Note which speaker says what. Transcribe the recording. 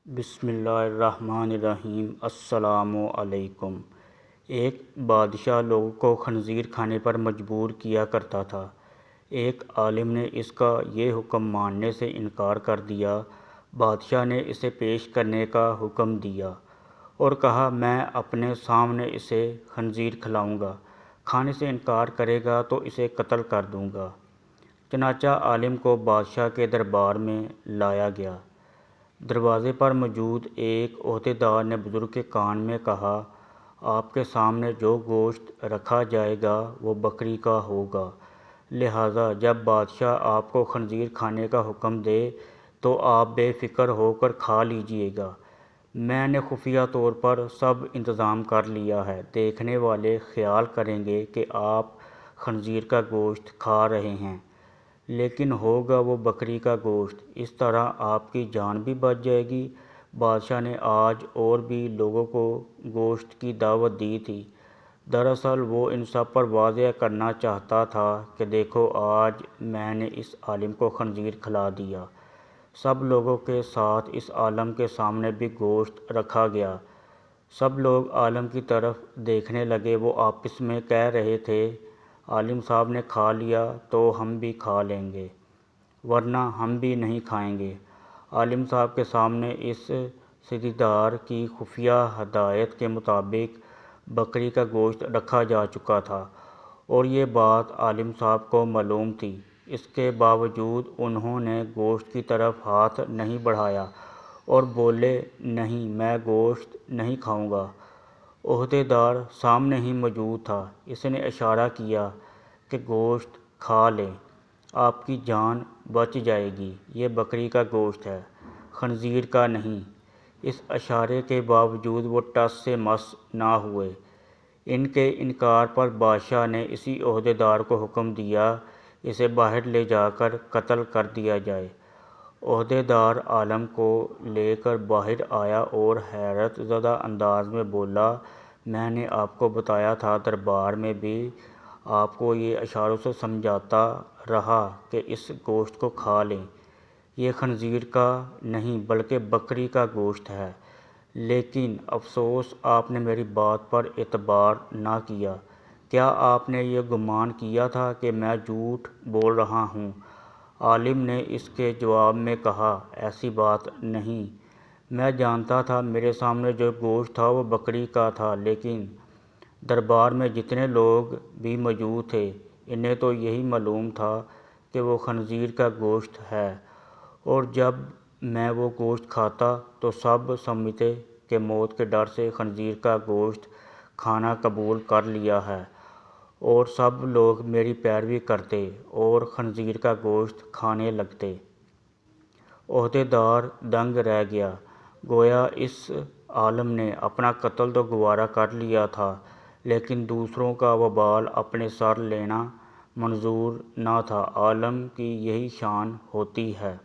Speaker 1: بسم اللہ الرحمن الرحیم۔ السلام علیکم۔ ایک بادشاہ لوگوں کو خنزیر کھانے پر مجبور کیا کرتا تھا۔ ایک عالم نے اس کا یہ حکم ماننے سے انکار کر دیا۔ بادشاہ نے اسے پیش کرنے کا حکم دیا اور کہا، میں اپنے سامنے اسے خنزیر کھلاؤں گا، کھانے سے انکار کرے گا تو اسے قتل کر دوں گا۔ چنانچہ عالم کو بادشاہ کے دربار میں لایا گیا۔ دروازے پر موجود ایک عہدیدار نے بزرگ کے کان میں کہا، آپ کے سامنے جو گوشت رکھا جائے گا وہ بکری کا ہوگا، لہٰذا جب بادشاہ آپ کو خنزیر کھانے کا حکم دے تو آپ بے فکر ہو کر کھا لیجیے گا۔ میں نے خفیہ طور پر سب انتظام کر لیا ہے، دیکھنے والے خیال کریں گے کہ آپ خنزیر کا گوشت کھا رہے ہیں، لیکن ہوگا وہ بکری کا گوشت، اس طرح آپ کی جان بھی بچ جائے گی۔ بادشاہ نے آج اور بھی لوگوں کو گوشت کی دعوت دی تھی۔ دراصل وہ ان سب پر واضح کرنا چاہتا تھا کہ دیکھو، آج میں نے اس عالم کو خنزیر کھلا دیا۔ سب لوگوں کے ساتھ اس عالم کے سامنے بھی گوشت رکھا گیا۔ سب لوگ عالم کی طرف دیکھنے لگے۔ وہ آپس میں کہہ رہے تھے، عالم صاحب نے کھا لیا تو ہم بھی کھا لیں گے، ورنہ ہم بھی نہیں کھائیں گے۔ عالم صاحب کے سامنے اس سردار کی خفیہ ہدایت کے مطابق بکری کا گوشت رکھا جا چکا تھا اور یہ بات عالم صاحب کو معلوم تھی۔ اس کے باوجود انہوں نے گوشت کی طرف ہاتھ نہیں بڑھایا اور بولے، نہیں، میں گوشت نہیں کھاؤں گا۔ عہدیدار سامنے ہی موجود تھا۔ اس نے اشارہ کیا کہ گوشت کھا لیں، آپ کی جان بچ جائے گی، یہ بکری کا گوشت ہے، خنزیر کا نہیں۔ اس اشارے کے باوجود وہ ٹس سے مس نہ ہوئے۔ ان کے انکار پر بادشاہ نے اسی عہدیدار کو حکم دیا، اسے باہر لے جا کر قتل کر دیا جائے۔ عہدیدار عالم کو لے کر باہر آیا اور حیرت زدہ انداز میں بولا، میں نے آپ کو بتایا تھا، دربار میں بھی آپ کو یہ اشاروں سے سمجھاتا رہا کہ اس گوشت کو کھا لیں، یہ خنزیر کا نہیں بلکہ بکری کا گوشت ہے، لیکن افسوس آپ نے میری بات پر اعتبار نہ کیا۔ کیا آپ نے یہ گمان کیا تھا کہ میں جھوٹ بول رہا ہوں؟ عالم نے اس کے جواب میں کہا، ایسی بات نہیں، میں جانتا تھا میرے سامنے جو گوشت تھا وہ بکری کا تھا، لیکن دربار میں جتنے لوگ بھی موجود تھے انہیں تو یہی معلوم تھا کہ وہ خنزیر کا گوشت ہے، اور جب میں وہ گوشت کھاتا تو سب سمجھتے کہ موت کے ڈر سے خنزیر کا گوشت کھانا قبول کر لیا ہے، اور سب لوگ میری پیروی کرتے اور خنزیر کا گوشت کھانے لگتے۔ عہدیدار دنگ رہ گیا، گویا اس عالم نے اپنا قتل تو گوارا کر لیا تھا، لیکن دوسروں کا وبال اپنے سر لینا منظور نہ تھا۔ عالم کی یہی شان ہوتی ہے۔